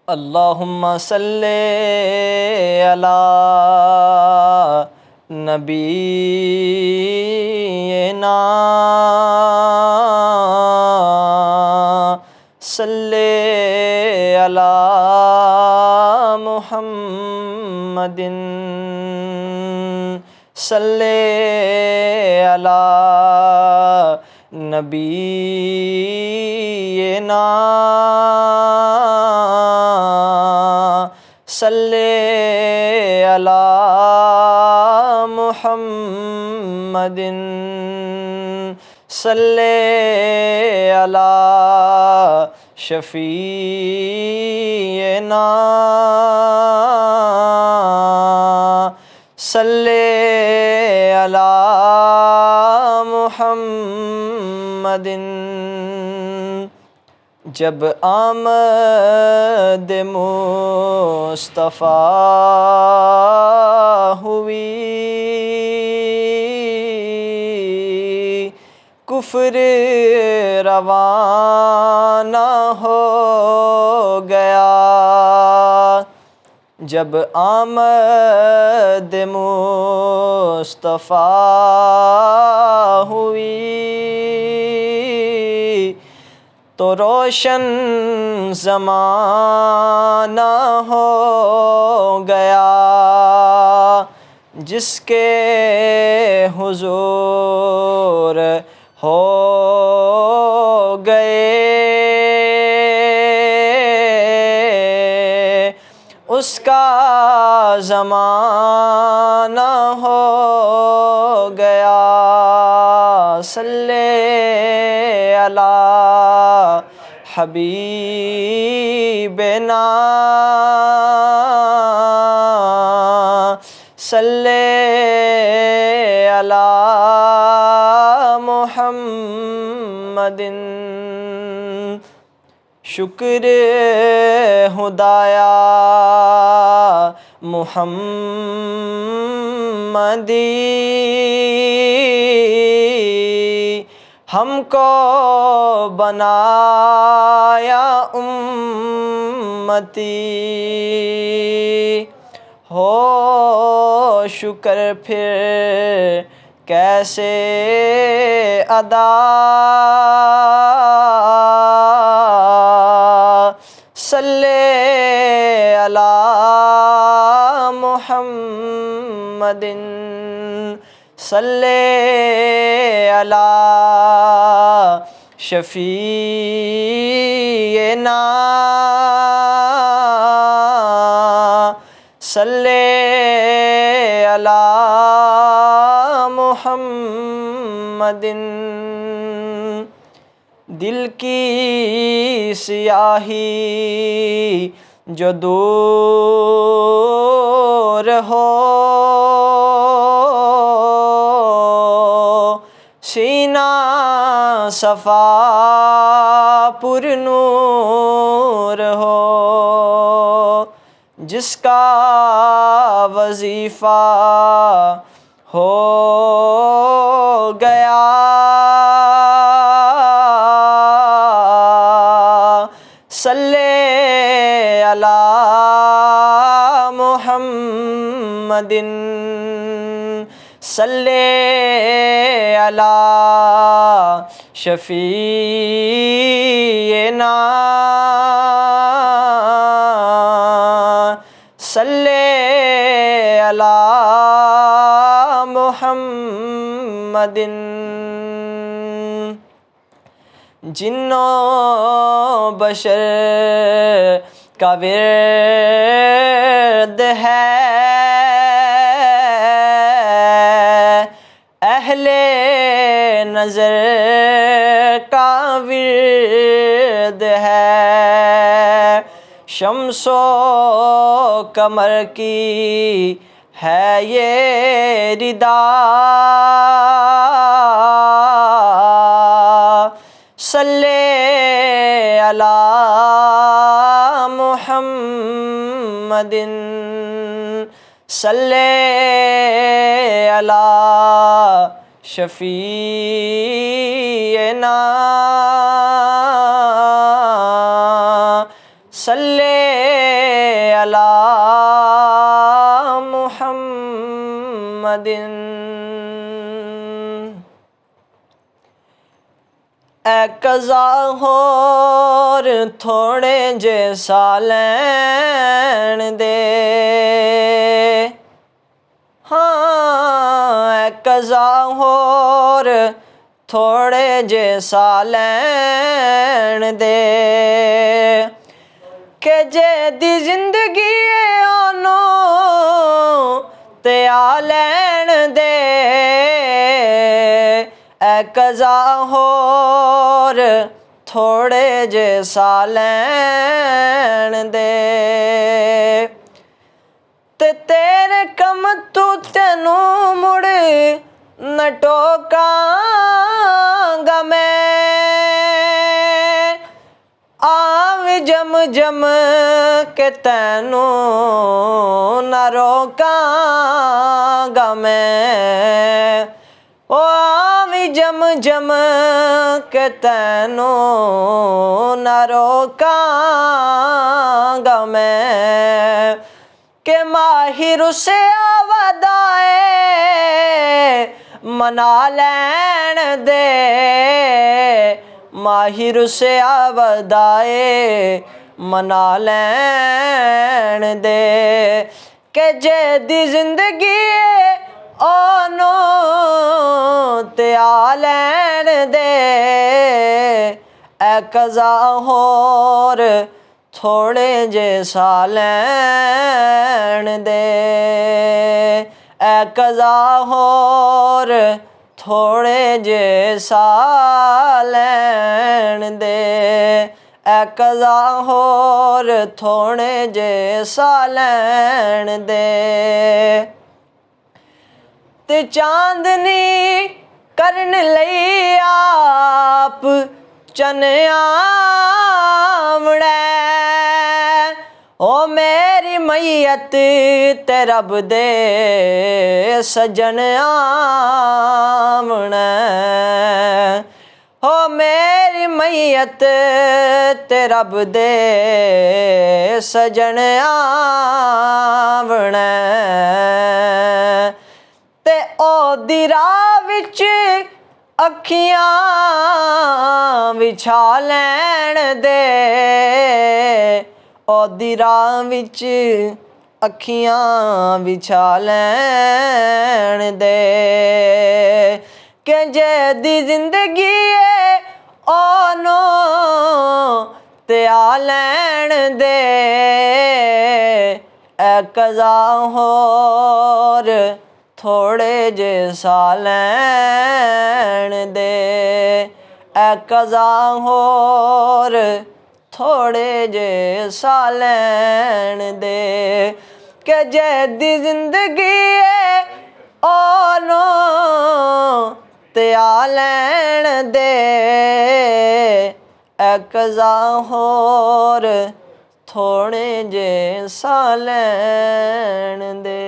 اللہم صلی علی نبینا صلی علی محمد صلی علی نبینا صلی علی محمد صلی علی شفیعنا صلی علی محمد۔ جب آمد مصطفیٰ ہوئی کفر روانہ ہو گیا، جب آمد مصطفیٰ ہوئی تو روشن زمانہ ہو گیا، جس کے حضور ہو گئے اس کا زمانہ ہو گیا۔ صلی علی حبیبنا صلی علی محمد۔ شکر خدایا محمدی ہم کو بنایا امتی، ہو شکر پھر کیسے ادا، صلی علی محمد صلی علی شفیعنا صلی علی محمد۔ دل کی سیاہی جو دور ہو، سینہ صفا پر نور ہو، جس کا وظیفہ ہو گیا صلی علی محمد صلی علی شفیعنا صلی علی محمد۔ جن و بشر کا ورد ہے، اہل نظر کا ورد ہے، شمس و قمر کی ہے یہ ردا، صلی علی محمد صلی علی شفیعنا صلی अला मुहम्मदिन। ऐ कज़ा होर थोड़े जे साह लैण दे, हाँ ऐ कज़ा होर थोड़े जे साह लैण दे, कि जेदी जिंदगी ओनू ते आ लैण दे। ऐ कज़ा होर थोड़े जे साह लैण दे, ते तेरे कम तू तेनू मुड़ न टोकांगा मैं। आव जम जम के तैनू न रोकांगा मैं। ओ आव जम जम के तैनू न रोकांगा मैं। के माहिर से आवदाए मना लैण दे, माहिर से आवदाए मना लैण दे, के जेदी जिंदगी ओनू ते आ लैण दे। ऐ कज़ा होर थोड़े जे साह लैण दे। ऐ कज़ा होर थोड़े जे साह लैण दे। ऐ कज़ा होर थोड़े जे साह लैण दे। ते चांदनी करन लई आप चन आवणै। ओ मेरी मैयत ते रब दे सजन आवणै। ओ मेरी मैयत ते रब दे सजन आवणै। ते ओदी राह विच अखियां विछा लैण दे। ओदी राह विच अखियां विछा लैण दे, कि जेदी जिंदगी ओनू ते आ लैण दे। ऐ कज़ा होर थोड़े जे साह लैण दे। ऐ कज़ा होर थोड़े जे साह लैण दे, कि जेदी जिंदगी ओनू ते आ लैण दे। ऐ कज़ा होर थोड़े जे साह लैण दे।